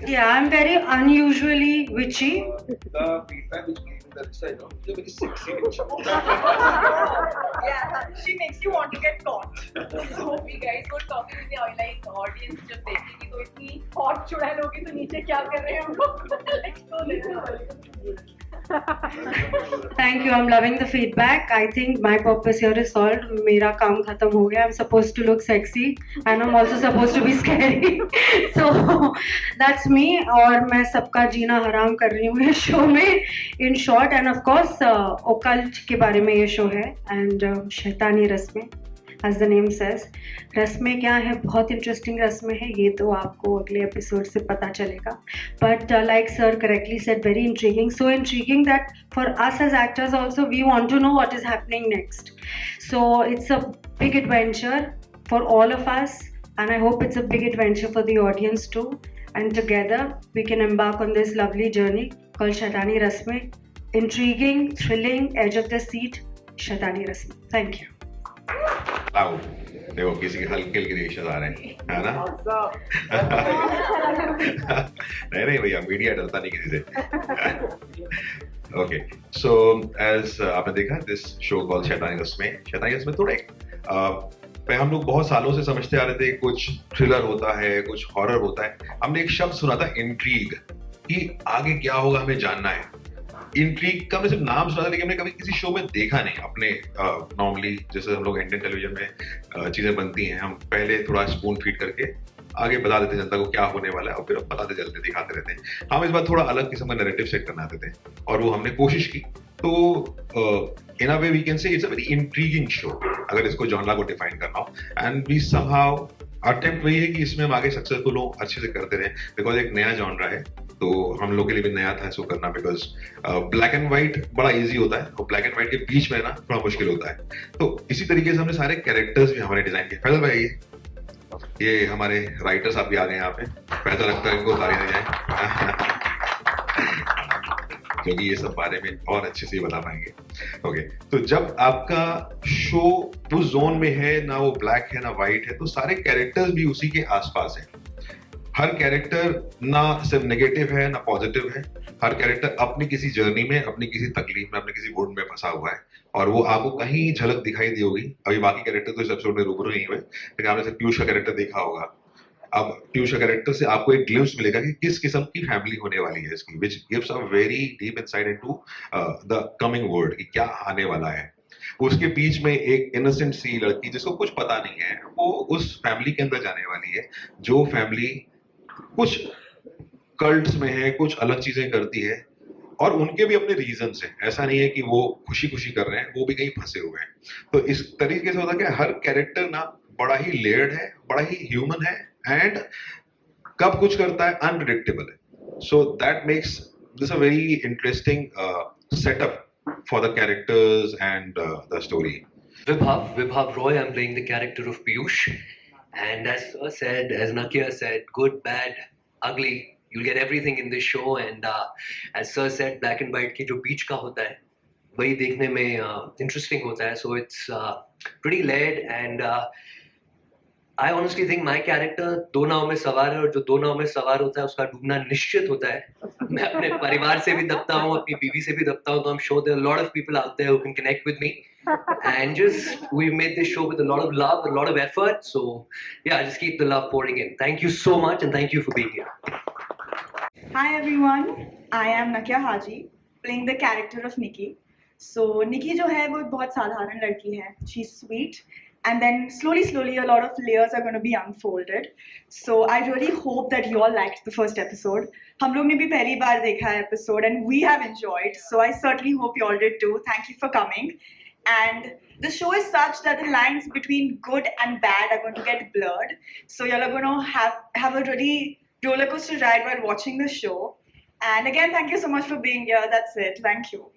Yeah, I'm very unusually witchy. The feedback which came in the side, you're very sexy in short. Yeah, she makes you want to get caught. So we guys were talking with the like audience जब देखेंगे तो इतनी hot चुड़ैल होगी तो नीचे क्या कर रहे हैं हम लोग? Let's go there. Thank you. I'm loving the feedback. I think my purpose here is solved. मेरा काम खत्म हो गया. I'm supposed to look sexy and I'm also supposed to be scary. So that's me. और मैं सबका जीना हराम कर रही हूँ इस शो में. In short and of course occult के बारे में ये शो है and शैतानी रस्में. As the name says, रस्में क्या है, बहुत इंटरेस्टिंग रस्में है, ये तो आपको अगले एपिसोड से पता चलेगा. But like sir correctly said, very intriguing. So intriguing that for us as actors also, we want to know what is happening next. So it's a big adventure for all of us, and I hope it's a big adventure for the audience too. And together we can embark on this lovely journey called Shaitani Rasme. Intriguing, thrilling, edge of the seat, Shaitani Rasme. Thank you. लाओ देखो किसी के हल्के हल्के reaction आ रहे हैं है ना नहीं भैया मीडिया डरता नहीं किसी से ओके सो एज आपने देखा दिस शो कॉल्ड शैतानी रस्में थोड़ा पे हम लोग बहुत सालों से समझते आ रहे थे कुछ थ्रिलर होता है कुछ हॉरर होता है हमने एक शब्द सुना था इंट्रीग कि आगे क्या होगा हमें जानना है इंट्रीग का हमने सिर्फ नाम सुना था लेकिन हमने कभी किसी शो में देखा नहीं अपने नॉर्मली जैसे हम लोग इंडियन टेलीविजन में चीजें बनती हैं हम पहले थोड़ा स्पून फीड करके आगे बता देते जनता को क्या होने वाला है और फिर बताते चलते दिखाते रहते हैं हम इस बार थोड़ा अलग किस्म का नैरेटिव सेट करना चाहते थे और वो हमने कोशिश की तो in a way we can say it's a very intriguing show अगर इसको जॉनरा को डिफाइन करना हो एंड वी समहाउ अटेम्प्ट वही है कि इसमें हम आगे सक्सेसफुल हो अच्छे से करते रहे बिकॉज एक नया जॉनरा है तो हम लोग के लिए भी नया था इसको करना बिकॉज ब्लैक एंड व्हाइट बड़ा इजी होता है और ब्लैक एंड व्हाइट के बीच में ना थोड़ा मुश्किल होता है तो इसी तरीके से हमने सारे कैरेक्टर्स भी हमारे डिजाइन किए फैजल भाई ये हमारे राइटर्स आप भी आ गए यहाँ पे पैसा लगता है इनको तारीफ जाए क्योंकि ये सब बारे में और अच्छे से बता पाएंगे ओके तो जब आपका शो उस जोन में है ना वो ब्लैक है ना व्हाइट है तो सारे कैरेक्टर्स भी उसी के आसपास हैं हर कैरेक्टर ना सिर्फ नेगेटिव है ना पॉजिटिव है हर कैरेक्टर अपनी किसी जर्नी में अपनी किसी तकलीफ में अपने किसी वुड में फंसा हुआ है और वो आपको कहीं झलक दिखाई दी होगी अभी बाकी कैरेक्टर तो इस एपिसोड में रूबरू नहीं हुए लेकिन आपने सिर्फ पीयूष का कैरेक्टर देखा होगा अब पीयूष का कैरेक्टर से आपको एक ग्लिम्स मिलेगा कि किस किस्म की फैमिली होने वाली है इसकी which gives a very deep insight into the coming world कि क्या आने वाला है उसके बीच में एक इनोसेंट सी लड़की जिसको कुछ पता नहीं है वो उस फैमिली के अंदर जाने वाली है जो फैमिली कुछ कल्ट्स में है कुछ अलग चीजें करती है और उनके भी अपने रीजंस हैं ऐसा नहीं है कि वो खुशी खुशी कर रहे हैं वो भी कहीं फंसे हुए हैं तो इस तरीके से होता है कि हर कैरेक्टर ना बड़ा ही लेयर्ड है बड़ा ही ह्यूमन है एंड कब कुछ करता है अनप्रिडिक्टेबल है so that makes this a very interesting setup for the characters and the story Vibhav Roy, I'm playing the character of Piyush. And as Sir said, as Nakia said, good, bad, ugly, you'll get everything in this show. And as Sir said, black and white की जो बीच का होता है वही देखने में interesting होता है. So it's pretty layered and I honestly think my character दो नाव में सवार है और जो दो नाव में सवार होता है उसका डूबना निश्चित होता है. मैं अपने परिवार से भी दबता हूँ अपनी बीवी से भी दबता हूँ तो I'm sure there are a lot of people out there who can connect with me. And just we've made this show with a lot of love, a lot of effort. So yeah, just keep the love pouring in. Thank you so much and thank you for being here. Hi everyone, I am Nakia Haji, playing the character of Nikki. So Nikki जो है वो एक बहुत साधारण लड़की है. She's sweet. And then slowly a lot of layers are going to be unfolded. So I really hope that you all liked the first episode. हम लोग ने भी पहली बार देखा है episode and we have enjoyed. So I certainly hope you all did too. Thank you for coming. And the show is such that the lines between good and bad are going to get blurred. So you're going to have a really roller coaster ride while watching the show. And again, thank you so much for being here. That's it. Thank you.